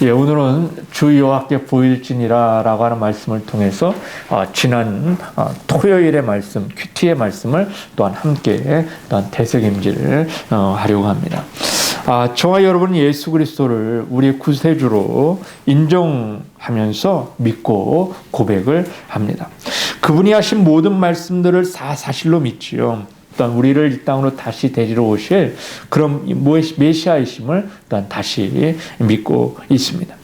예, 오늘은 주 여호와께 보일지니라라고 하는 말씀을 통해서 지난 토요일의 말씀, 큐티의 말씀을 또한 함께 또한 되새김질을 하려고 합니다. 저와 여러분 예수 그리스도를 우리의 구세주로 인정하면서 믿고 고백을 합니다. 그분이 하신 모든 말씀들을 사실로 믿지요. 또한 우리를 이 땅으로 다시 데리러 오실 그런 메시아이심을 또한 다시 믿고 있습니다.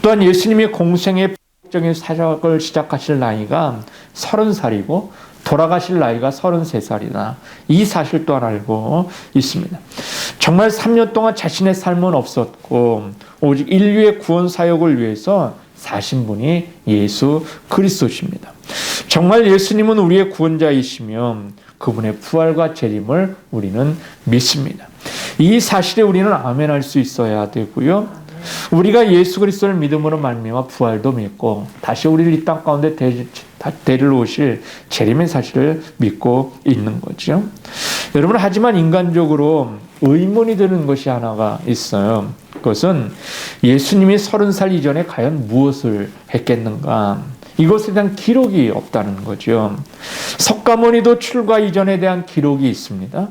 또한 예수님이 공생의 본격적인 사역을 시작하실 나이가 30살이고 돌아가실 나이가 33살이다. 이 사실 또한 알고 있습니다. 정말 3년 동안 자신의 삶은 없었고 오직 인류의 구원 사역을 위해서 사신 분이 예수 그리스도십니다. 정말 예수님은 우리의 구원자이시며 그분의 부활과 재림을 우리는 믿습니다. 이 사실에 우리는 아멘할 수 있어야 되고요. 우리가 예수 그리스도를 믿음으로 말미암아 부활도 믿고 다시 우리를 이 땅 가운데 데리러 오실 재림의 사실을 믿고 있는 거죠. 여러분, 하지만 인간적으로 의문이 드는 것이 하나가 있어요. 그것은 예수님이 30살 이전에 과연 무엇을 했겠는가? 이것에 대한 기록이 없다는 거죠. 석가모니도 출가 이전에 대한 기록이 있습니다.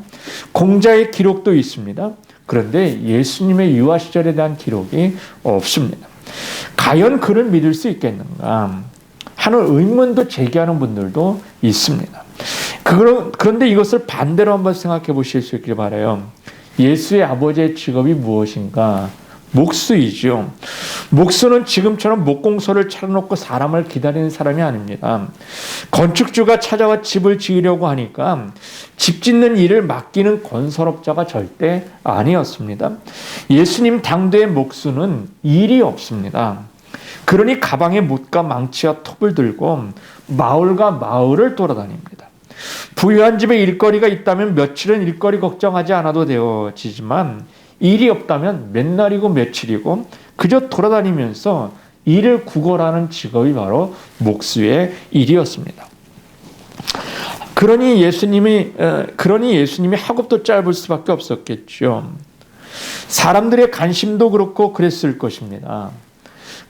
공자의 기록도 있습니다. 그런데 예수님의 유아 시절에 대한 기록이 없습니다. 과연 그를 믿을 수 있겠는가 하는 의문도 제기하는 분들도 있습니다. 그런데 이것을 반대로 한번 생각해 보실 수 있길 바라요. 예수의 아버지의 직업이 무엇인가? 목수이죠. 목수는 지금처럼 목공소를 차려놓고 사람을 기다리는 사람이 아닙니다. 건축주가 찾아와 집을 지으려고 하니까 집 짓는 일을 맡기는 건설업자가 절대 아니었습니다. 예수님 당대의 목수는 일이 없습니다. 그러니 가방에 못과 망치와 톱을 들고 마을과 마을을 돌아다닙니다. 부유한 집에 일거리가 있다면 며칠은 일거리 걱정하지 않아도 되어지지만 일이 없다면 몇 날이고 며칠이고 그저 돌아다니면서 일을 구걸하는 직업이 바로 목수의 일이었습니다. 그러니 예수님이 학업도 짧을 수밖에 없었겠죠. 사람들의 관심도 그렇고 그랬을 것입니다.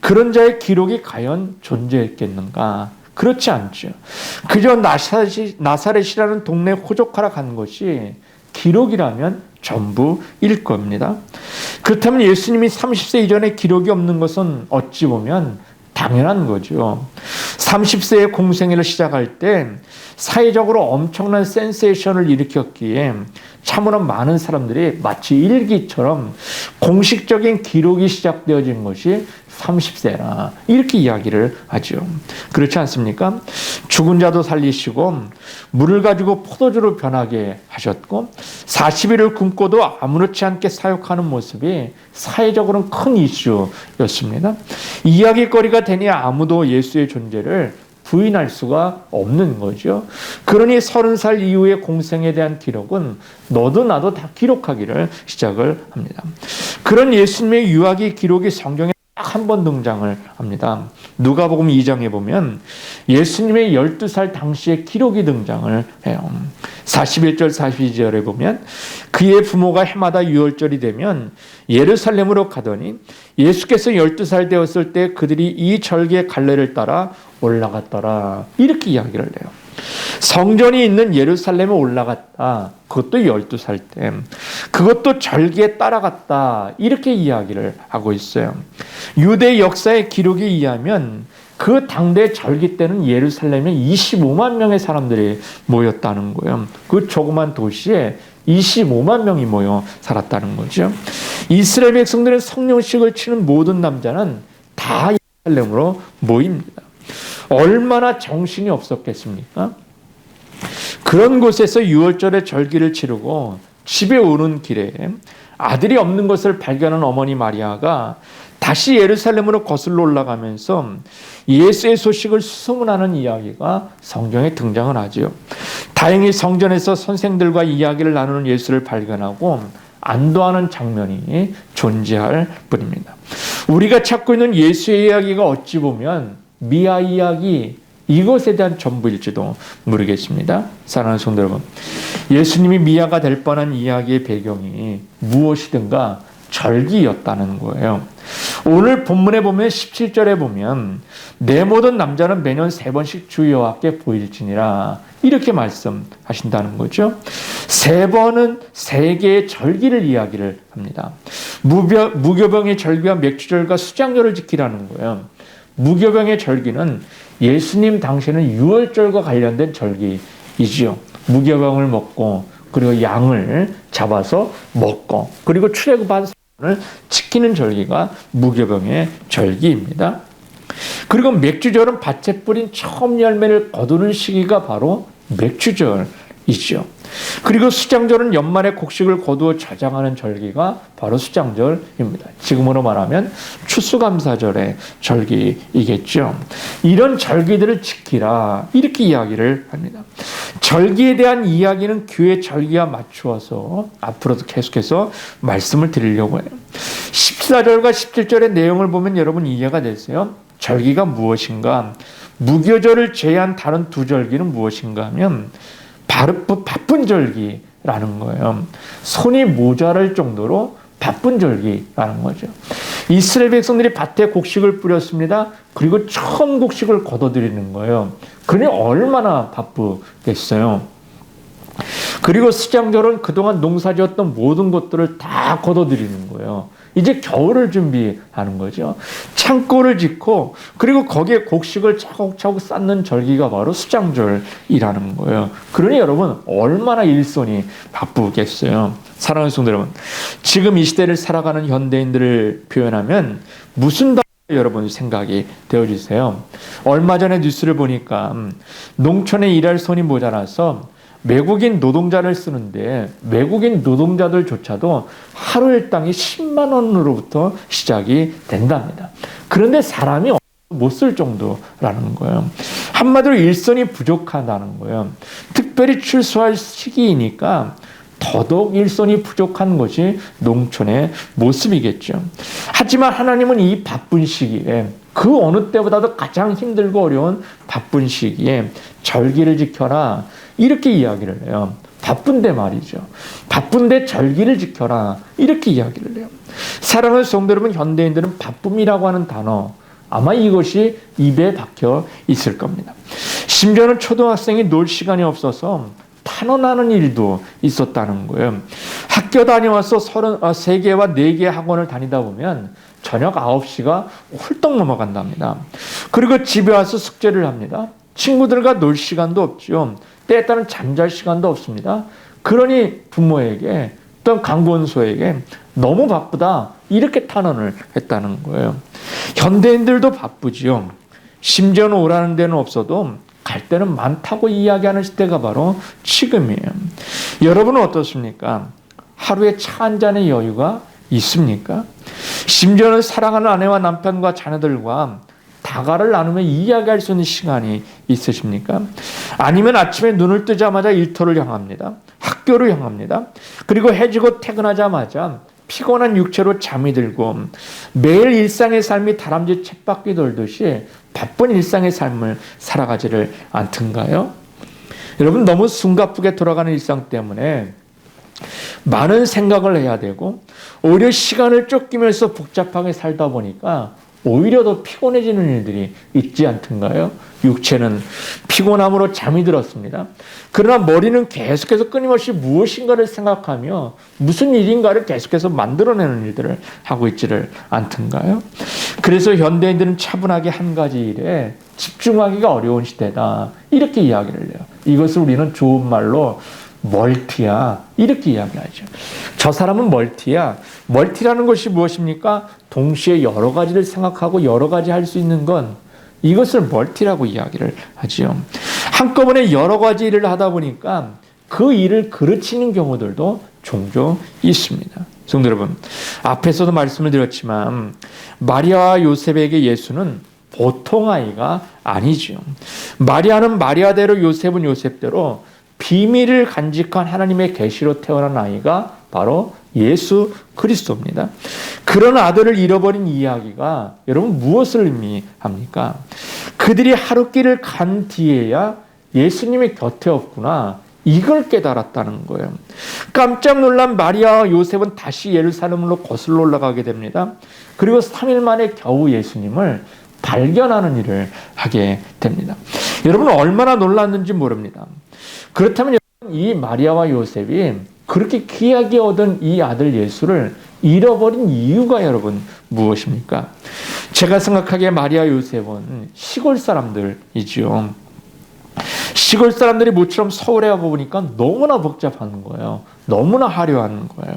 그런 자의 기록이 과연 존재했겠는가? 그렇지 않죠. 그저 나사렛이라는 동네 호적하러 간 것이 기록이라면 전부일 겁니다. 그렇다면 예수님이 30세 이전에 기록이 없는 것은 어찌 보면 당연한 거죠. 30세의 공생애를 시작할 때 사회적으로 엄청난 센세이션을 일으켰기에 참으로 많은 사람들이 마치 일기처럼 공식적인 기록이 시작되어진 것이 30세라 이렇게 이야기를 하죠. 그렇지 않습니까? 죽은 자도 살리시고 물을 가지고 포도주로 변하게 하셨고 40일을 굶고도 아무렇지 않게 사역하는 모습이 사회적으로는 큰 이슈였습니다. 이야기거리가 되니 아무도 예수의 존재를 부인할 수가 없는 거죠. 그러니 30살 이후의 공생에 대한 기록은 너도 나도 다 기록하기를 시작을 합니다. 그런 예수님의 유아기 기록이 성경에 딱 한 번 등장을 합니다. 누가복음 2장에 보면 예수님의 12살 당시의 기록이 등장을 해요. 41절 42절에 보면 그의 부모가 해마다 유월절이 되면 예루살렘으로 가더니 예수께서 12살 되었을 때 그들이 이 절기의 갈래를 따라 올라갔더라. 이렇게 이야기를 해요. 성전이 있는 예루살렘에 올라갔다. 그것도 12살 때. 그것도 절기에 따라갔다. 이렇게 이야기를 하고 있어요. 유대 역사의 기록에 의하면 그 당대 절기 때는 예루살렘에 25만 명의 사람들이 모였다는 거예요. 그 조그만 도시에 25만 명이 모여 살았다는 거죠. 이스라엘 백성들은 성령식을 치는 모든 남자는 다 예루살렘으로 모입니다. 얼마나 정신이 없었겠습니까? 그런 곳에서 유월절의 절기를 치르고 집에 오는 길에 아들이 없는 것을 발견한 어머니 마리아가 다시 예루살렘으로 거슬러 올라가면서 예수의 소식을 수소문하는 이야기가 성경에 등장을 하죠. 다행히 성전에서 선생들과 이야기를 나누는 예수를 발견하고 안도하는 장면이 존재할 뿐입니다. 우리가 찾고 있는 예수의 이야기가 어찌 보면 미아 이야기 이것에 대한 전부일지도 모르겠습니다. 사랑하는 성도 여러분, 예수님이 미아가 될 뻔한 이야기의 배경이 무엇이든가 절기였다는 거예요. 오늘 본문에 보면 17절에 보면 내 모든 남자는 매년 3번씩 주 여호와께 보일지니라 이렇게 말씀하신다는 거죠. 3번은 3개의 절기를 이야기를 합니다. 무교병의 절기와 맥주절과 수장절을 지키라는 거예요. 무교병의 절기는 예수님 당시에는 유월절과 관련된 절기이지요. 무교병을 먹고 그리고 양을 잡아서 먹고 그리고 출애굽한 사람을 지키는 절기가 무교병의 절기입니다. 그리고 맥주절은 밭에 뿌린 처음 열매를 거두는 시기가 바로 맥주절이죠. 그리고 수장절은 연말에 곡식을 거두어 저장하는 절기가 바로 수장절입니다. 지금으로 말하면 추수감사절의 절기이겠죠. 이런 절기들을 지키라 이렇게 이야기를 합니다. 절기에 대한 이야기는 교회 절기와 맞추어서 앞으로도 계속해서 말씀을 드리려고 해요. 14절과 17절의 내용을 보면 여러분 이해가 되세요? 절기가 무엇인가? 무교절을 제외한 다른 2절기는 무엇인가 하면 바쁜 절기라는 거예요. 손이 모자랄 정도로 바쁜 절기라는 거죠. 이스라엘 백성들이 밭에 곡식을 뿌렸습니다. 그리고 처음 곡식을 거둬들이는 거예요. 그러니 얼마나 바쁘겠어요. 그리고 수장절은 그동안 농사지었던 모든 것들을 다 거둬들이는 거예요. 이제 겨울을 준비하는 거죠. 창고를 짓고 그리고 거기에 곡식을 차곡차곡 쌓는 절기가 바로 수장절이라는 거예요. 그러니 여러분 얼마나 일손이 바쁘겠어요. 사랑하는 성도 여러분, 지금 이 시대를 살아가는 현대인들을 표현하면 무슨 여러분 생각이 되어주세요. 얼마 전에 뉴스를 보니까 농촌에 일할 손이 모자라서 외국인 노동자를 쓰는데 외국인 노동자들조차도 하루 일당이 10만 원으로부터 시작이 된답니다. 그런데 사람이 못 쓸 정도라는 거예요. 한마디로 일손이 부족하다는 거예요. 특별히 출소할 시기이니까 더더욱 일손이 부족한 것이 농촌의 모습이겠죠. 하지만 하나님은 이 바쁜 시기에 그 어느 때보다도 가장 힘들고 어려운 바쁜 시기에 절기를 지켜라 이렇게 이야기를 해요. 바쁜데 말이죠. 바쁜데 절기를 지켜라 이렇게 이야기를 해요. 사랑하는 성도 여러분, 현대인들은 바쁨이라고 하는 단어 아마 이것이 입에 박혀 있을 겁니다. 심지어는 초등학생이 놀 시간이 없어서 탄원하는 일도 있었다는 거예요. 학교 다녀와서 3개와 4개의 학원을 다니다 보면 저녁 9시가 훌떡 넘어간답니다. 그리고 집에 와서 숙제를 합니다. 친구들과 놀 시간도 없죠. 때에 따른 잠잘 시간도 없습니다. 그러니 부모에게 또는 강권소에게 너무 바쁘다 이렇게 탄원을 했다는 거예요. 현대인들도 바쁘지요. 심지어는 오라는 데는 없어도 갈 데는 많다고 이야기하는 시대가 바로 지금이에요. 여러분은 어떻습니까? 하루에 차 한 잔의 여유가 있습니까? 심지어는 사랑하는 아내와 남편과 자녀들과 다가를 나누며 이야기할 수 있는 시간이 있으십니까? 아니면 아침에 눈을 뜨자마자 일터를 향합니다. 학교를 향합니다. 그리고 해지고 퇴근하자마자 피곤한 육체로 잠이 들고 매일 일상의 삶이 다람쥐 쳇바퀴 돌듯이 바쁜 일상의 삶을 살아가지를 않던가요? 여러분 너무 숨가쁘게 돌아가는 일상 때문에 많은 생각을 해야 되고 오히려 시간을 쫓기면서 복잡하게 살다 보니까 오히려 더 피곤해지는 일들이 있지 않던가요? 육체는 피곤함으로 잠이 들었습니다. 그러나 머리는 계속해서 끊임없이 무엇인가를 생각하며 무슨 일인가를 계속해서 만들어내는 일들을 하고 있지를 않던가요? 그래서 현대인들은 차분하게 한 가지 일에 집중하기가 어려운 시대다 이렇게 이야기를 해요. 이것을 우리는 좋은 말로 멀티야 이렇게 이야기하죠. 저 사람은 멀티야. 멀티라는 것이 무엇입니까? 동시에 여러 가지를 생각하고 여러 가지 할 수 있는 건 이것을 멀티라고 이야기를 하지요. 한꺼번에 여러 가지 일을 하다 보니까 그 일을 그르치는 경우들도 종종 있습니다. 성도 여러분, 앞에서도 말씀을 드렸지만 마리아와 요셉에게 예수는 보통 아이가 아니죠. 마리아는 마리아대로 요셉은 요셉대로 비밀을 간직한 하나님의 계시로 태어난 아이가 바로 예수 그리스도입니다. 그런 아들을 잃어버린 이야기가 여러분 무엇을 의미합니까? 그들이 하루 길을 간 뒤에야 예수님의 곁에 없구나 이걸 깨달았다는 거예요. 깜짝 놀란 마리아와 요셉은 다시 예루살렘으로 거슬러 올라가게 됩니다. 그리고 3일 만에 겨우 예수님을 발견하는 일을 하게 됩니다. 여러분 얼마나 놀랐는지 모릅니다. 그렇다면 이 마리아와 요셉이 그렇게 귀하게 얻은 이 아들 예수를 잃어버린 이유가 여러분 무엇입니까? 제가 생각하기에 마리아 요셉은 시골 사람들이지요. 시골 사람들이 모처럼 서울에 와보니까 너무나 복잡한 거예요. 너무나 화려한 거예요.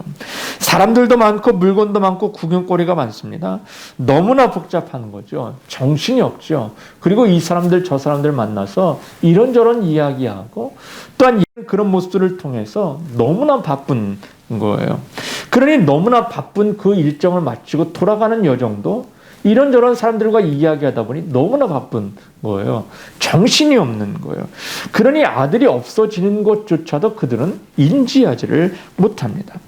사람들도 많고 물건도 많고 구경거리가 많습니다. 너무나 복잡한 거죠. 정신이 없죠. 그리고 이 사람들 저 사람들 만나서 이런저런 이야기하고 또한 그런 모습들을 통해서 너무나 바쁜 거예요. 그러니 너무나 바쁜 그 일정을 마치고 돌아가는 여정도 이런저런 사람들과 이야기하다 보니 너무나 바쁜 거예요. 정신이 없는 거예요. 그러니 아들이 없어지는 것조차도 그들은 인지하지를 못합니다.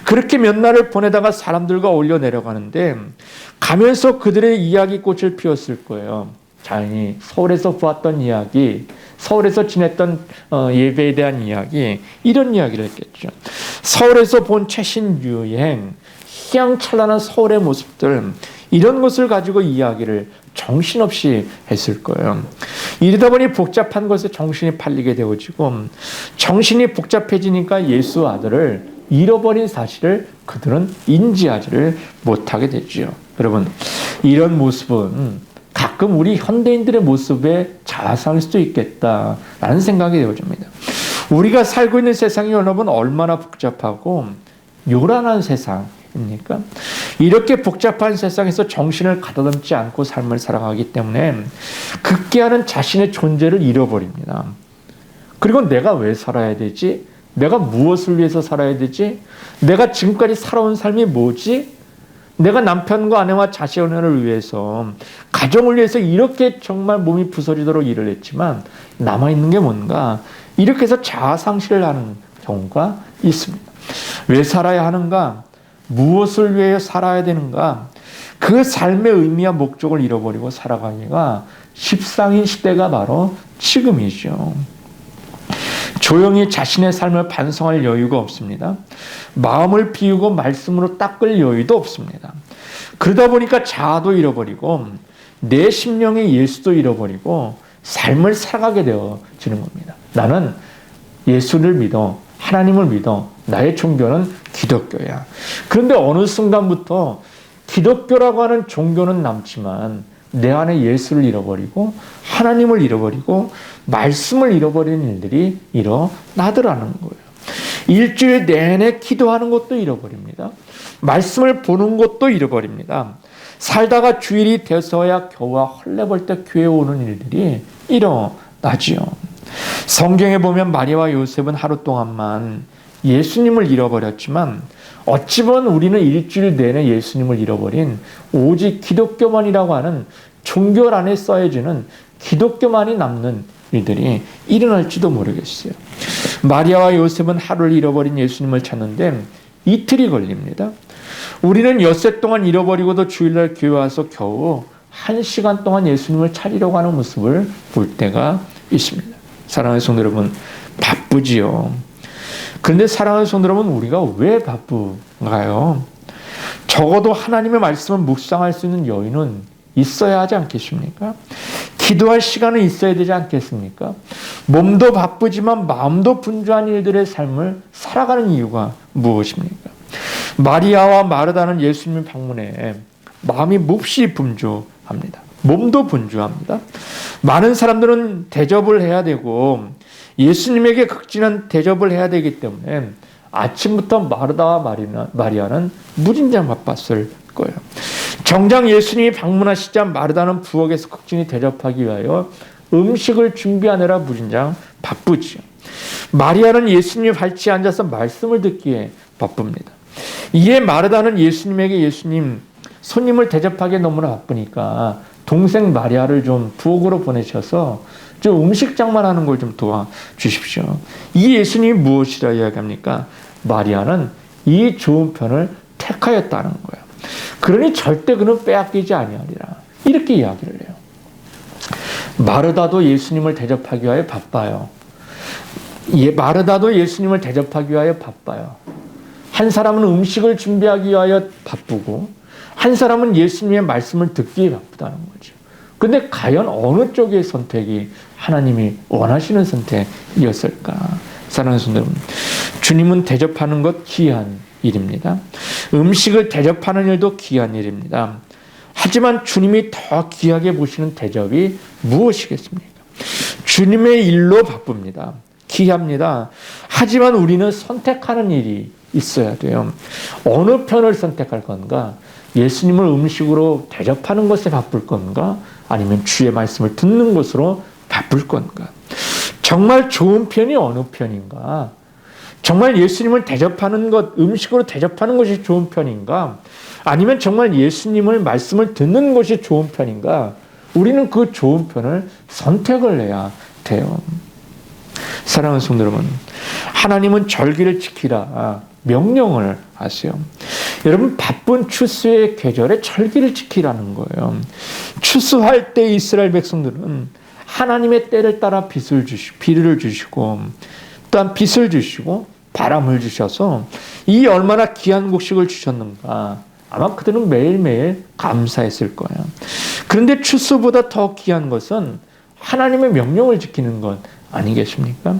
그렇게 몇 날을 보내다가 사람들과 올려 내려가는데 가면서 그들의 이야기꽃을 피웠을 거예요. 자연히 서울에서 보았던 이야기, 서울에서 지냈던 예배에 대한 이야기, 이런 이야기를 했겠죠. 서울에서 본 최신 유행, 희양찬란한 서울의 모습들, 이런 것을 가지고 이야기를 정신없이 했을 거예요. 이러다 보니 복잡한 것에 정신이 팔리게 되어지고 정신이 복잡해지니까 예수 아들을 잃어버린 사실을 그들은 인지하지를 못하게 되죠. 여러분, 이런 모습은 가끔 우리 현대인들의 모습의 자아상일 수도 있겠다라는 생각이 되어집니다. 우리가 살고 있는 세상이 여러분 얼마나 복잡하고 요란한 세상입니까? 이렇게 복잡한 세상에서 정신을 가다듬지 않고 삶을 살아가기 때문에 극기하는 자신의 존재를 잃어버립니다. 그리고 내가 왜 살아야 되지? 내가 무엇을 위해서 살아야 되지? 내가 지금까지 살아온 삶이 뭐지? 내가 남편과 아내와 자식을 위해서, 가정을 위해서 이렇게 정말 몸이 부서지도록 일을 했지만 남아있는 게 뭔가? 이렇게 해서 자아상실을 하는 경우가 있습니다. 왜 살아야 하는가? 무엇을 위해 살아야 되는가? 그 삶의 의미와 목적을 잃어버리고 살아가기가 십상인 시대가 바로 지금이죠. 조용히 자신의 삶을 반성할 여유가 없습니다. 마음을 비우고 말씀으로 닦을 여유도 없습니다. 그러다 보니까 자아도 잃어버리고 내 심령의 예수도 잃어버리고 삶을 살아가게 되어지는 겁니다. 나는 예수를 믿어, 하나님을 믿어, 나의 종교는 기독교야. 그런데 어느 순간부터 기독교라고 하는 종교는 남지만 내 안에 예수를 잃어버리고 하나님을 잃어버리고 말씀을 잃어버리는 일들이 일어나더라는 거예요. 일주일 내내 기도하는 것도 잃어버립니다. 말씀을 보는 것도 잃어버립니다. 살다가 주일이 되어서야 겨우 헐레벌떡 교회에 오는 일들이 일어나지요. 성경에 보면 마리아와 요셉은 하루 동안만 예수님을 잃어버렸지만 어찌 보면 우리는 일주일 내내 예수님을 잃어버린 오직 기독교만이라고 하는 종교 안에 써여지는 기독교만이 남는 일들이 일어날지도 모르겠어요. 마리아와 요셉은 하루를 잃어버린 예수님을 찾는데 이틀이 걸립니다. 우리는 엿새 동안 잃어버리고도 주일날 교회 와서 겨우 1시간 동안 예수님을 찾으려고 하는 모습을 볼 때가 있습니다. 사랑하는 성도 여러분, 바쁘지요. 그런데 사랑하는 성도 여러분, 우리가 왜 바쁜가요? 적어도 하나님의 말씀을 묵상할 수 있는 여유는 있어야 하지 않겠습니까? 기도할 시간은 있어야 되지 않겠습니까? 몸도 바쁘지만 마음도 분주한 일들의 삶을 살아가는 이유가 무엇입니까? 마리아와 마르다는 예수님 방문에 마음이 몹시 분주합니다. 몸도 분주합니다. 많은 사람들은 대접을 해야 되고 예수님에게 극진한 대접을 해야 되기 때문에 아침부터 마르다와 마리아는 무진장 바빴을 거예요. 정작 예수님이 방문하시자 마르다는 부엌에서 극진히 대접하기 위하여 음식을 준비하느라 무진장 바쁘지요. 마리아는 예수님이 발치에 앉아서 말씀을 듣기에 바쁩니다. 이에 마르다는 예수님에게 손님을 대접하기에 너무나 바쁘니까 동생 마리아를 좀 부엌으로 보내셔서 좀 음식장만 하는 걸 좀 도와주십시오. 이 예수님이 무엇이라 이야기합니까? 마리아는 이 좋은 편을 택하였다는 거예요. 그러니 절대 그는 빼앗기지 아니하리라. 이렇게 이야기를 해요. 마르다도 예수님을 대접하기 위해 바빠요. 마르다도 예수님을 대접하기 위하여 바빠요. 한 사람은 음식을 준비하기 위하여 바쁘고 한 사람은 예수님의 말씀을 듣기에 바쁘다는 거죠. 근데 과연 어느 쪽의 선택이 하나님이 원하시는 선택이었을까? 사랑하는 성도 여러분, 주님은 대접하는 것 귀한 일입니다. 음식을 대접하는 일도 귀한 일입니다. 하지만 주님이 더 귀하게 보시는 대접이 무엇이겠습니까? 주님의 일로 바쁩니다. 귀합니다. 하지만 우리는 선택하는 일이 있어야 돼요. 어느 편을 선택할 건가? 예수님을 음식으로 대접하는 것에 바쁠 건가? 아니면 주의 말씀을 듣는 것으로 바쁠 건가? 정말 좋은 편이 어느 편인가? 정말 예수님을 대접하는 것, 음식으로 대접하는 것이 좋은 편인가? 아니면 정말 예수님을 말씀을 듣는 것이 좋은 편인가? 우리는 그 좋은 편을 선택을 해야 돼요. 사랑하는 성도 여러분, 하나님은 절기를 지키라 명령을 하세요. 여러분, 바쁜 추수의 계절에 절기를 지키라는 거예요. 추수할 때 이스라엘 백성들은 하나님의 때를 따라 비를 주시고 또한 빛을 주시고 바람을 주셔서 이 얼마나 귀한 곡식을 주셨는가. 아마 그들은 매일매일 감사했을 거예요. 그런데 추수보다 더 귀한 것은 하나님의 명령을 지키는 것 아니겠습니까?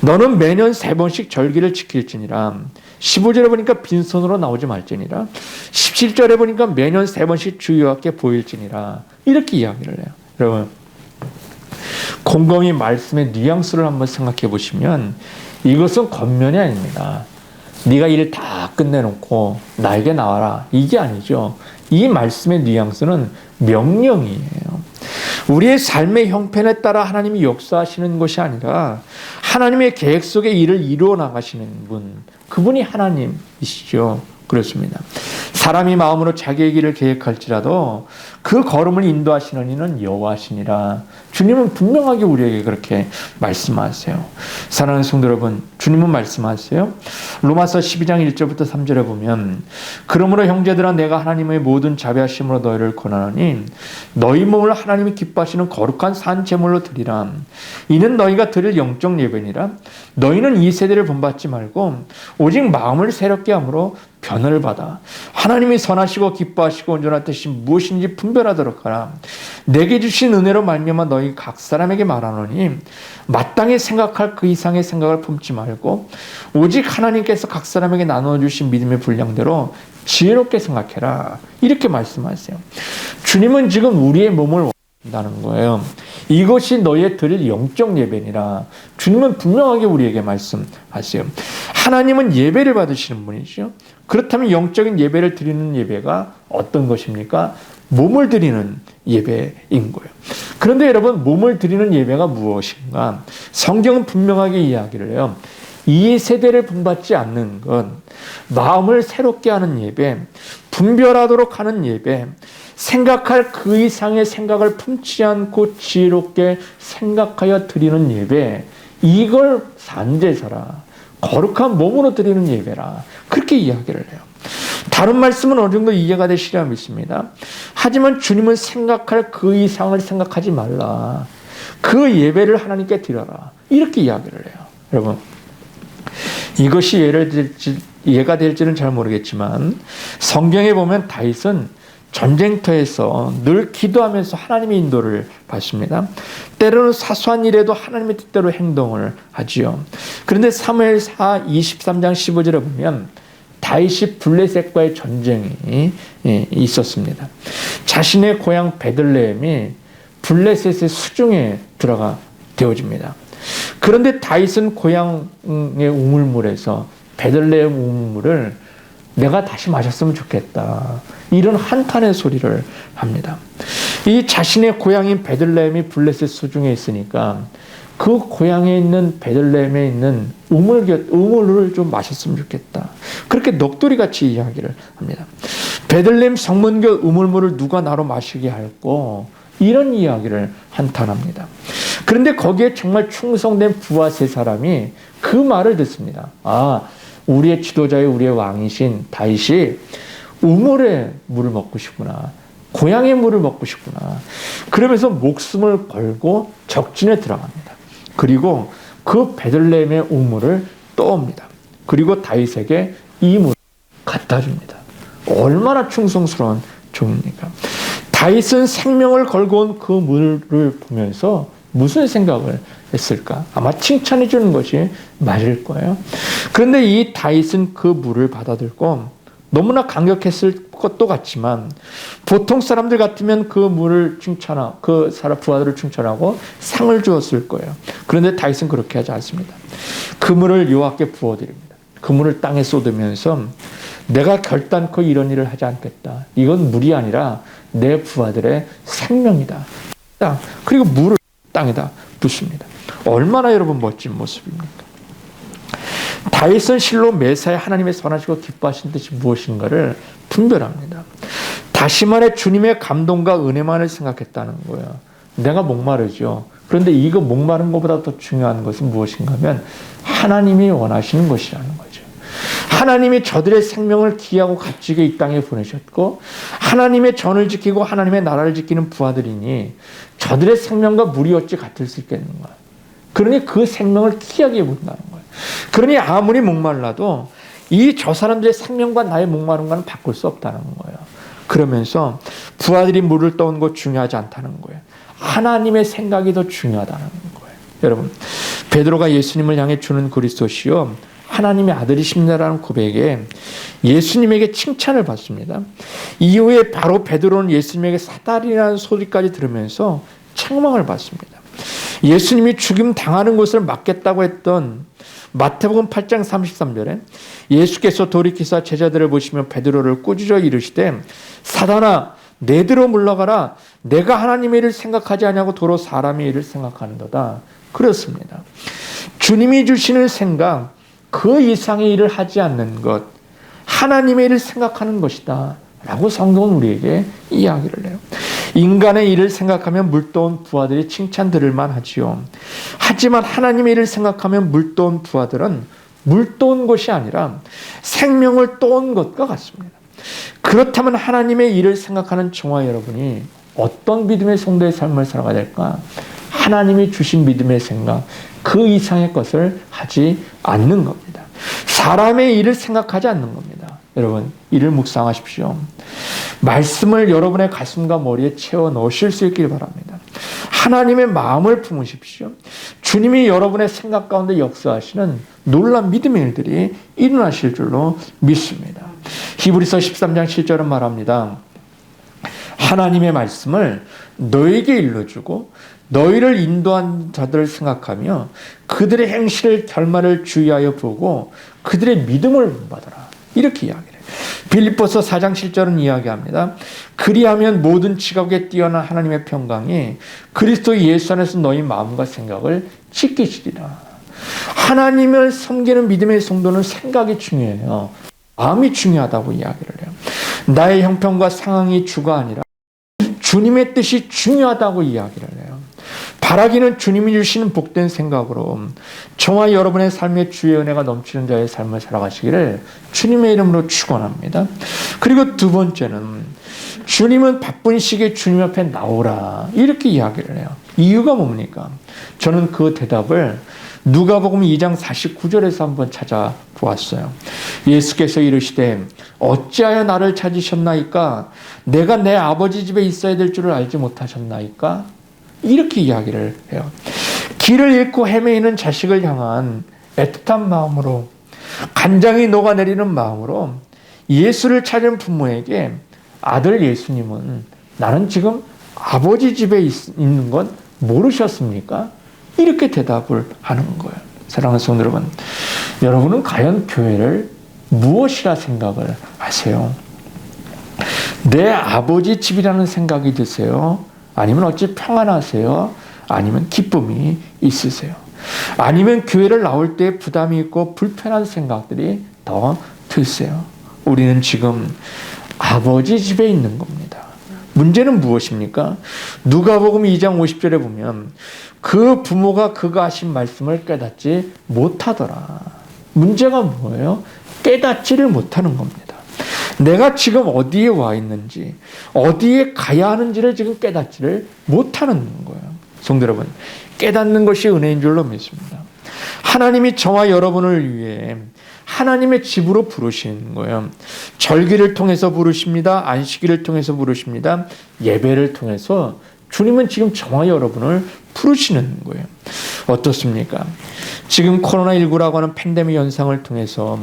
너는 매년 3번씩 절기를 지킬지니라. 15절에 보니까 빈손으로 나오지 말지니라. 17절에 보니까 매년 3번씩 주 여호와께 보일지니라. 이렇게 이야기를 해요. 여러분, 곰곰이 말씀의 뉘앙스를 한번 생각해 보시면 이것은 권면이 아닙니다. 네가 일 다 끝내놓고 나에게 나와라. 이게 아니죠. 이 말씀의 뉘앙스는 명령이에요. 우리의 삶의 형편에 따라 하나님이 역사하시는 것이 아니라 하나님의 계획 속의 일을 이루어 나가시는 분, 그분이 하나님이시죠. 그렇습니다. 사람이 마음으로 자기의 길을 계획할지라도 그 걸음을 인도하시는 이는 여호와시니라. 주님은 분명하게 우리에게 그렇게 말씀하세요. 사랑하는 성도 여러분, 주님은 말씀하세요. 로마서 12장 1절부터 3절에 보면 그러므로 형제들아 내가 하나님의 모든 자비하심으로 너희를 권하노니 너희 몸을 하나님이 기뻐하시는 거룩한 산 제물로 드리라. 이는 너희가 드릴 영적 예배니라. 너희는 이 세대를 본받지 말고 오직 마음을 새롭게 함으로 변을 받아 하나님이 선하시고 기뻐하시고 온전한 뜻이 무엇인지 분별하도록 하라. 내게 주신 은혜로 말미암아 너희 각 사람에게 말하노니 마땅히 생각할 그 이상의 생각을 품지 말고 오직 하나님께서 각 사람에게 나눠주신 믿음의 분량대로 지혜롭게 생각해라. 이렇게 말씀하세요. 주님은 지금 우리의 몸을 원한다는 거예요. 이것이 너희의 드릴 영적 예배니라. 주님은 분명하게 우리에게 말씀하세요. 하나님은 예배를 받으시는 분이죠. 그렇다면 영적인 예배를 드리는 예배가 어떤 것입니까? 몸을 드리는 예배인 거예요. 그런데 여러분, 몸을 드리는 예배가 무엇인가? 성경은 분명하게 이야기를 해요. 이 세대를 본받지 않는 것, 마음을 새롭게 하는 예배, 분별하도록 하는 예배, 생각할 그 이상의 생각을 품지 않고 지혜롭게 생각하여 드리는 예배, 이걸 산제사라, 거룩한 몸으로 드리는 예배라, 그렇게 이야기를 해요. 다른 말씀은 어느 정도 이해가 되시리라 믿습니다. 하지만 주님은 생각할 그 이상을 생각하지 말라, 그 예배를 하나님께 드려라, 이렇게 이야기를 해요. 여러분, 이것이 이해가 될지는 잘 모르겠지만 성경에 보면 다윗은 전쟁터에서 늘 기도하면서 하나님의 인도를 받습니다. 때로는 사소한 일에도 하나님의 뜻대로 행동을 하지요. 그런데 사무엘하 23장 15절에 보면 다윗이 블레셋과의 전쟁이 있었습니다. 자신의 고향 베들레헴이 블레셋의 수중에 들어가 되어집니다. 그런데 다윗은 고향의 우물물에서 베들레헴 우물물을 내가 다시 마셨으면 좋겠다, 이런 한탄의 소리를 합니다. 이 자신의 고향인 베들레헴이 블레셋 수중에 있으니까 그 고향에 있는 베들레헴에 있는 우물을 좀 마셨으면 좋겠다, 그렇게 넋두리같이 이야기를 합니다. 베들레헴 성문교 우물물을 누가 나로 마시게 할꼬, 이런 이야기를 한탄합니다. 그런데 거기에 정말 충성된 부하 세 사람이 그 말을 듣습니다. 아, 우리의 지도자의 우리의 왕이신 다윗이 우물의 물을 먹고 싶구나, 고향의 물을 먹고 싶구나. 그러면서 목숨을 걸고 적진에 들어갑니다. 그리고 그 베들레헴의 우물을 떠옵니다. 그리고 다윗에게 이 물을 갖다 줍니다. 얼마나 충성스러운 종입니까? 다윗은 생명을 걸고 온 그 물을 보면서 무슨 생각을 했을까? 아마 칭찬해 주는 것이 맞을 거예요. 그런데 이 다윗은 그 물을 받아들고 너무나 감격했을 것도 같지만 보통 사람들 같으면 그 물을 칭찬하고 그 사람 부하들을 칭찬하고 상을 주었을 거예요. 그런데 다윗은 그렇게 하지 않습니다. 그 물을 여호와께 부어드립니다. 그 물을 땅에 쏟으면서 내가 결단코 이런 일을 하지 않겠다. 이건 물이 아니라 내 부하들의 생명이다. 그리고 물을 땅에다 붓습니다. 얼마나 여러분 멋진 모습입니까? 다윗은 실로 매사에 하나님의 선하시고 기뻐하신 뜻이 무엇인가를 분별합니다. 다시 말해 주님의 감동과 은혜만을 생각했다는 거예요. 내가 목마르죠. 그런데 이거 목마른 것보다 더 중요한 것은 무엇인가 하면 하나님이 원하시는 것이라는 거죠. 하나님이 저들의 생명을 귀하고 값지게 이 땅에 보내셨고 하나님의 전을 지키고 하나님의 나라를 지키는 부하들이니 저들의 생명과 물이 어찌 같을 수 있겠는가. 그러니 그 생명을 귀하게 본다는 거예요. 그러니 아무리 목말라도 이 저 사람들의 생명과 나의 목마름과는 바꿀 수 없다는 거예요. 그러면서 부하들이 물을 떠온 것 중요하지 않다는 거예요. 하나님의 생각이 더 중요하다는 거예요. 여러분, 베드로가 예수님을 향해 주는 그리스도시요 하나님의 아들이십니다라는 고백에 예수님에게 칭찬을 받습니다. 이후에 바로 베드로는 예수님에게 사다리라는 소리까지 들으면서 책망을 받습니다. 예수님이 죽임 당하는 것을 막겠다고 했던 마태복음 8장 33절에 예수께서 돌이키사 제자들을 보시며 베드로를 꾸짖어 이르시되 사단아 내대로 물러가라 내가 하나님의 일을 생각하지 아니하고 도로 사람의 일을 생각하는도다. 그렇습니다. 주님이 주시는 생각 그 이상의 일을 하지 않는 것 하나님의 일을 생각하는 것이다 라고 성경은 우리에게 이야기를 해요. 인간의 일을 생각하면 물떠온 부하들이 칭찬 들을 만하지요. 하지만 하나님의 일을 생각하면 물떠온 부하들은 물떠온 것이 아니라 생명을 떠온 것과 같습니다. 그렇다면 하나님의 일을 생각하는 저와 여러분이 어떤 믿음의 성도의 삶을 살아가야 될까? 하나님이 주신 믿음의 생각 그 이상의 것을 하지 않는 겁니다. 사람의 일을 생각하지 않는 겁니다. 여러분, 이를 묵상하십시오. 말씀을 여러분의 가슴과 머리에 채워 넣으실 수 있길 바랍니다. 하나님의 마음을 품으십시오. 주님이 여러분의 생각 가운데 역사하시는 놀라운 믿음의 일들이 일어나실 줄로 믿습니다. 히브리서 13장 7절은 말합니다. 하나님의 말씀을 너에게 일러주고 너희를 인도한 자들을 생각하며 그들의 행실을 결말을 주의하여 보고 그들의 믿음을 받아라. 이렇게 이야기를 해요. 빌립보서 4장 7절은 이야기합니다. 그리하면 모든 지각에 뛰어난 하나님의 평강이 그리스도 예수 안에서 너희 마음과 생각을 지키시리라. 하나님을 섬기는 믿음의 성도는 생각이 중요해요. 마음이 중요하다고 이야기를 해요. 나의 형편과 상황이 주가 아니라 주님의 뜻이 중요하다고 이야기를 해요. 바라기는 주님이 주시는 복된 생각으로 저와 여러분의 삶에 주의 은혜가 넘치는 자의 삶을 살아가시기를 주님의 이름으로 축원합니다. 그리고 두 번째는 주님은 바쁜 시기에 주님 앞에 나오라 이렇게 이야기를 해요. 이유가 뭡니까? 저는 그 대답을 누가복음 2장 49절에서 한번 찾아보았어요. 예수께서 이르시되 어찌하여 나를 찾으셨나이까? 내가 내 아버지 집에 있어야 될 줄을 알지 못하셨나이까? 이렇게 이야기를 해요. 길을 잃고 헤매이는 자식을 향한 애틋한 마음으로 간장이 녹아내리는 마음으로 예수를 찾은 부모에게 아들 예수님은 나는 지금 아버지 집에 있는 건 모르셨습니까? 이렇게 대답을 하는 거예요. 사랑하는 성도 여러분, 여러분은 과연 교회를 무엇이라 생각을 하세요? 내 아버지 집이라는 생각이 드세요? 아니면 어찌 평안하세요? 아니면 기쁨이 있으세요? 아니면 교회를 나올 때 부담이 있고 불편한 생각들이 더 드세요? 우리는 지금 아버지 집에 있는 겁니다. 문제는 무엇입니까? 누가복음 2장 50절에 보면 그 부모가 그가 하신 말씀을 깨닫지 못하더라. 문제가 뭐예요? 깨닫지를 못하는 겁니다. 내가 지금 어디에 와 있는지 어디에 가야 하는지를 지금 깨닫지를 못하는 거예요. 성도 여러분, 깨닫는 것이 은혜인 줄로 믿습니다. 하나님이 저와 여러분을 위해 하나님의 집으로 부르시는 거예요. 절기를 통해서 부르십니다. 안식일을 통해서 부르십니다. 예배를 통해서 주님은 지금 저와 여러분을 부르시는 거예요. 어떻습니까? 지금 코로나19라고 하는 팬데믹 현상을 통해서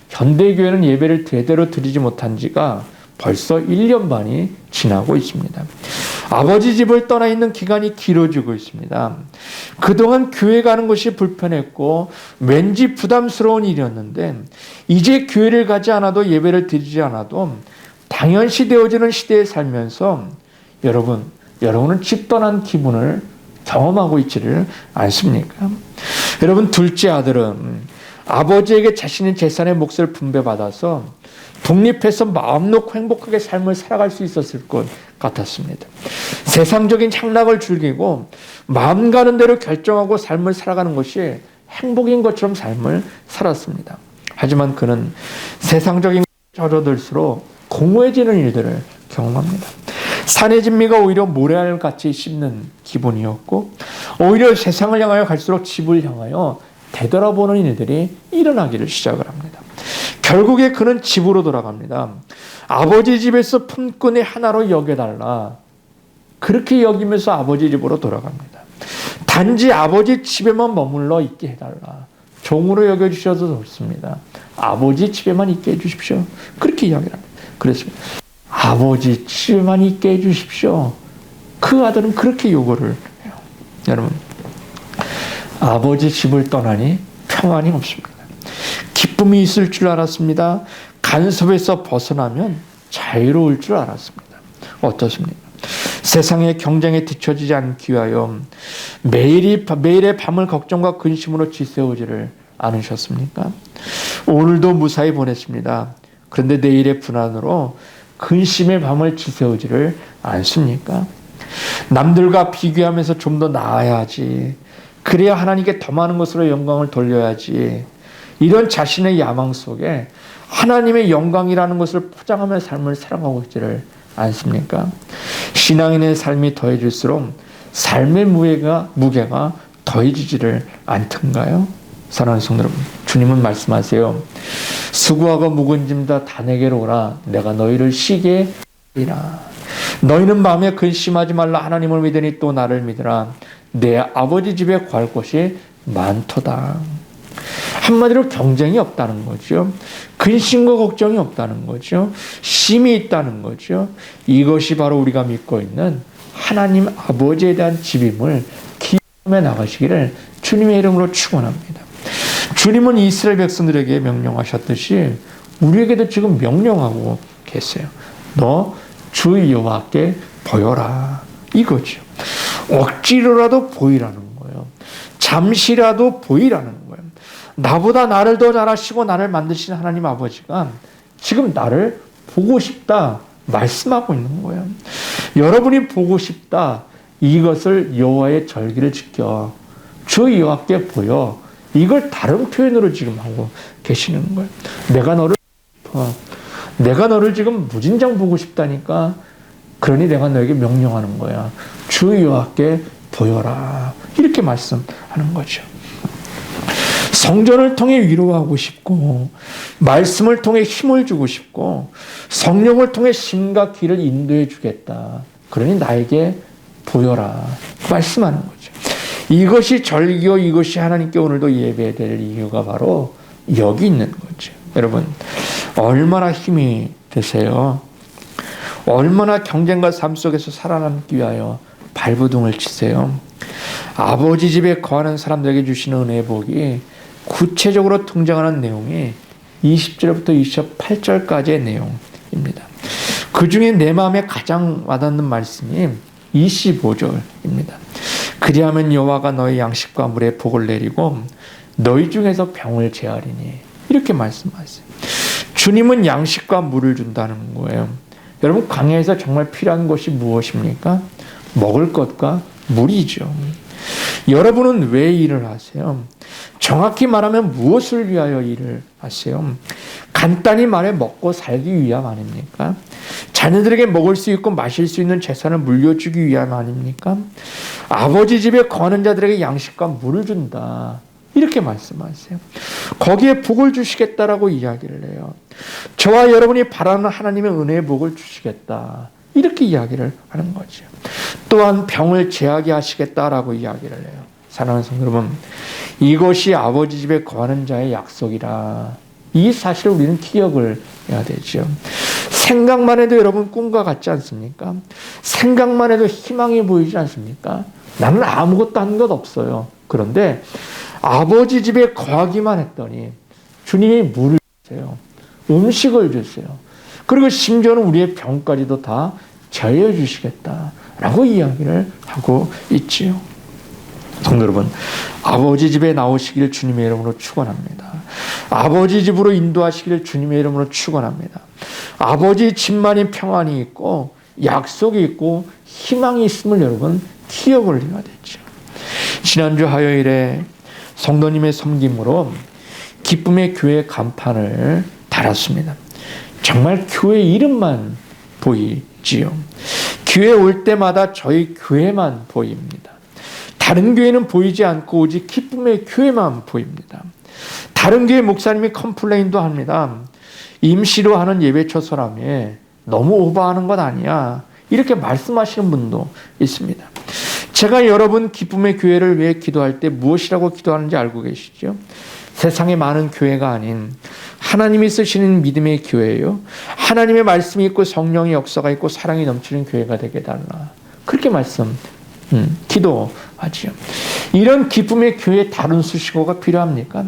현대교회는 예배를 제대로 드리지 못한 지가 벌써 1년 반이 지나고 있습니다. 아버지 집을 떠나 있는 기간이 길어지고 있습니다. 그동안 교회 가는 것이 불편했고 왠지 부담스러운 일이었는데 이제 교회를 가지 않아도 예배를 드리지 않아도 당연시 되어지는 시대에 살면서 여러분은 집 떠난 기분을 경험하고 있지를 않습니까? 여러분, 둘째 아들은 아버지에게 자신의 재산의 몫을 분배받아서 독립해서 마음 놓고 행복하게 삶을 살아갈 수 있었을 것 같았습니다. 세상적인 향락을 즐기고 마음 가는 대로 결정하고 삶을 살아가는 것이 행복인 것처럼 삶을 살았습니다. 하지만 그는 세상적인 것에 젖어들수록 공허해지는 일들을 경험합니다. 산의 진미가 오히려 모래알같이 씹는 기분이었고 오히려 세상을 향하여 갈수록 집을 향하여 되돌아보는 일들이 일어나기를 시작을 합니다. 결국에 그는 집으로 돌아갑니다. 아버지 집에서 품꾼의 하나로 여겨달라. 그렇게 여기면서 아버지 집으로 돌아갑니다. 단지 아버지 집에만 머물러 있게 해달라. 종으로 여겨주셔도 좋습니다. 아버지 집에만 있게 해주십시오. 그렇게 이야기를 합니다. 그랬습니다. 아버지 집에만 있게 해주십시오. 그 아들은 그렇게 요구를 해요. 여러분, 아버지 집을 떠나니 평안이 없습니다. 기쁨이 있을 줄 알았습니다. 간섭에서 벗어나면 자유로울 줄 알았습니다. 어떻습니까? 세상의 경쟁에 뒤처지지 않기 위하여 매일의 밤을 걱정과 근심으로 지새우지를 않으셨습니까? 오늘도 무사히 보냈습니다. 그런데 내일의 불안으로 근심의 밤을 지새우지를 않습니까? 남들과 비교하면서 좀 더 나아야지. 그래야 하나님께 더 많은 것으로 영광을 돌려야지. 이런 자신의 야망 속에 하나님의 영광이라는 것을 포장하며 삶을 살아가고 있지를 않습니까? 신앙인의 삶이 더해질수록 삶의 무게가 더해지지를 않던가요? 사랑하는 성도 여러분, 주님은 말씀하세요. 수고하고 묵은 짐 다 내게로 오라. 내가 너희를 쉬게 하리라. 너희는 마음에 근심하지 말라. 하나님을 믿으니 또 나를 믿으라. 내 아버지 집에 구할 곳이 많도다. 한마디로 경쟁이 없다는 거죠. 근심과 걱정이 없다는 거죠. 쉼이 있다는 거죠. 이것이 바로 우리가 믿고 있는 하나님 아버지에 대한 집임을 기억하며 나가시기를 주님의 이름으로 축원합니다. 주님은 이스라엘 백성들에게 명령하셨듯이 우리에게도 지금 명령하고 계세요. 너 주 여호와께 보여라. 이거죠. 억지로라도 보이라는 거예요. 잠시라도 보이라는 거예요. 나보다 나를 더 잘하시고 나를 만드신 하나님 아버지가 지금 나를 보고 싶다 말씀하고 있는 거예요. 여러분이 보고 싶다. 이것을 여호와의 절기를 지켜 주 여호와께 보여. 이걸 다른 표현으로 지금 하고 계시는 거예요. 내가 너를 지금 무진장 보고 싶다니까. 그러니 내가 너에게 명령하는 거야. 주 여호와께 보여라. 이렇게 말씀하는 거죠. 성전을 통해 위로하고 싶고 말씀을 통해 힘을 주고 싶고 성령을 통해 심과 길을 인도해 주겠다. 그러니 나에게 보여라. 말씀하는 거죠. 이것이 절기요, 이것이 하나님께 오늘도 예배될 이유가 바로 여기 있는 거죠. 여러분, 얼마나 힘이 되세요? 얼마나 경쟁과 삶 속에서 살아남기 위하여 발버둥을 치세요? 아버지 집에 거하는 사람들에게 주시는 은혜의 복이 구체적으로 등장하는 내용이 20절부터 28절까지의 내용입니다. 그 중에 내 마음에 가장 와닿는 말씀이 25절입니다. 그리하면 여호와가 너희 양식과 물에 복을 내리고 너희 중에서 병을 제하리니. 이렇게 말씀하세요. 주님은 양식과 물을 준다는 거예요. 여러분, 광야에서 정말 필요한 것이 무엇입니까? 먹을 것과 물이죠. 여러분은 왜 일을 하세요? 정확히 말하면 무엇을 위하여 일을 하세요? 간단히 말해 먹고 살기 위함 아닙니까? 자녀들에게 먹을 수 있고 마실 수 있는 재산을 물려주기 위함 아닙니까? 아버지 집에 거하는 자들에게 양식과 물을 준다. 이렇게 말씀하세요. 거기에 복을 주시겠다라고 이야기를 해요. 저와 여러분이 바라는 하나님의 은혜의 복을 주시겠다. 이렇게 이야기를 하는 거죠. 또한 병을 제하게 하시겠다라고 이야기를 해요. 사랑하는 성도 여러분, 이것이 아버지 집에 거하는 자의 약속이라. 이 사실을 우리는 기억을 해야 되죠. 생각만 해도 여러분 꿈과 같지 않습니까? 생각만 해도 희망이 보이지 않습니까? 나는 아무것도 한 것 없어요. 그런데 아버지 집에 거하기만 했더니 주님이 물을 주세요. 음식을 주세요. 그리고 심지어는 우리의 병까지도 다 제어해 주시겠다라고 이야기를 하고 있지요. 성도 여러분, 아버지 집에 나오시기를 주님의 이름으로 축원합니다. 아버지 집으로 인도하시기를 주님의 이름으로 축원합니다. 아버지 집만이 평안이 있고 약속이 있고 희망이 있음을 여러분 기억을 해야 되죠. 지난주 화요일에 성도님의 섬김으로 기쁨의 교회 간판을 달았습니다. 정말 교회 이름만 보이지요. 교회 올 때마다 저희 교회만 보입니다. 다른 교회는 보이지 않고 오직 기쁨의 교회만 보입니다. 다른 교회 목사님이 컴플레인도 합니다. 임시로 하는 예배 처소라며 너무 오버하는 것 아니야. 이렇게 말씀하시는 분도 있습니다. 제가 여러분 기쁨의 교회를 위해 기도할 때 무엇이라고 기도하는지 알고 계시죠? 세상에 많은 교회가 아닌 하나님이 쓰시는 믿음의 교회예요. 하나님의 말씀이 있고 성령의 역사가 있고 사랑이 넘치는 교회가 되게 달라. 그렇게 기도하지요. 이런 기쁨의 교회 다른 수식어가 필요합니까?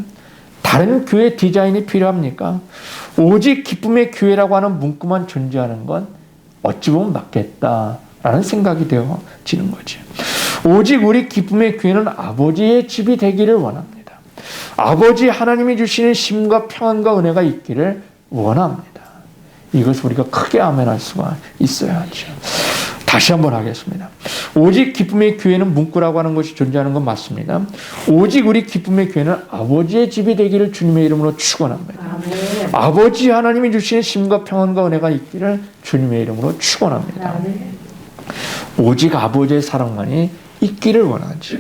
다른 교회 디자인이 필요합니까? 오직 기쁨의 교회라고 하는 문구만 존재하는 건 어찌 보면 맞겠다라는 생각이 되어지는 거죠. 오직 우리 기쁨의 교회는 아버지의 집이 되기를 원합니다. 아버지 하나님이 주시는 힘과 평안과 은혜가 있기를 원합니다. 이것을 우리가 크게 아멘할 수가 있어야죠. 다시 한번 하겠습니다. 오직 기쁨의 교회는 문구라고 하는 것이 존재하는 건 맞습니다. 오직 우리 기쁨의 교회는 아버지의 집이 되기를 주님의 이름으로 축원합니다. 아멘. 아버지 하나님이 주시는 힘과 평안과 은혜가 있기를 주님의 이름으로 축원합니다. 아멘. 오직 아버지의 사랑만이 있기를 원하지.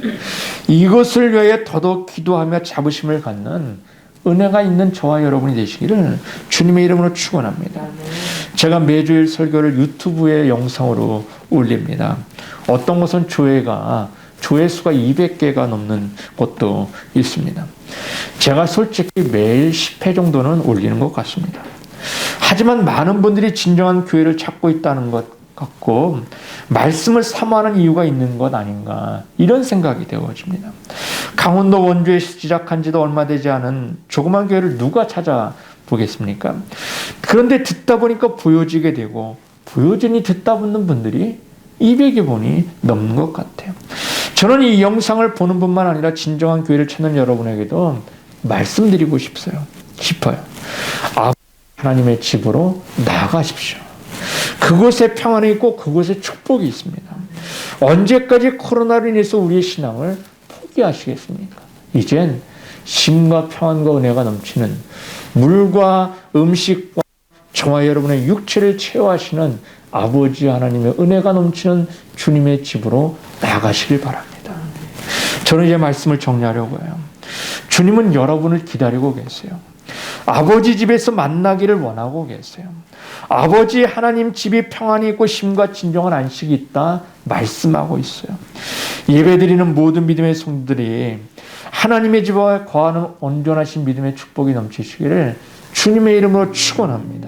이것을 위해 더더욱 기도하며 자부심을 갖는 은혜가 있는 저와 여러분이 되시기를 주님의 이름으로 축원합니다. 제가 매주일 설교를 유튜브에 영상으로 올립니다. 어떤 것은 조회수가 200개가 넘는 것도 있습니다. 제가 솔직히 매일 10회 정도는 올리는 것 같습니다. 하지만 많은 분들이 진정한 교회를 찾고 있다는 것 같고 말씀을 사모하는 이유가 있는 것 아닌가 이런 생각이 되어집니다. 강원도 원주에 시작한 지도 얼마 되지 않은 조그만 교회를 누가 찾아보겠습니까? 그런데 듣다 보니까 보여지게 되고 보여지니 듣다 보는 분들이 200여 분이 넘는 것 같아요. 저는 이 영상을 보는 분만 아니라 진정한 교회를 찾는 여러분에게도 말씀드리고 싶어요. 하나님의 집으로 나아가십시오. 그곳에 평안이 있고 그곳에 축복이 있습니다. 언제까지 코로나로 인해서 우리의 신앙을 포기하시겠습니까? 이젠 심과 평안과 은혜가 넘치는 물과 음식과 저와 여러분의 육체를 채워하시는 아버지 하나님의 은혜가 넘치는 주님의 집으로 나아가시길 바랍니다. 저는 이제 말씀을 정리하려고 해요. 주님은 여러분을 기다리고 계세요. 아버지 집에서 만나기를 원하고 계세요. 아버지 하나님 집이 평안이 있고 쉼과 진정한 안식이 있다 말씀하고 있어요. 예배드리는 모든 믿음의 성도들이 하나님의 집에 거하는 온전하신 믿음의 축복이 넘치시기를 주님의 이름으로 축원합니다.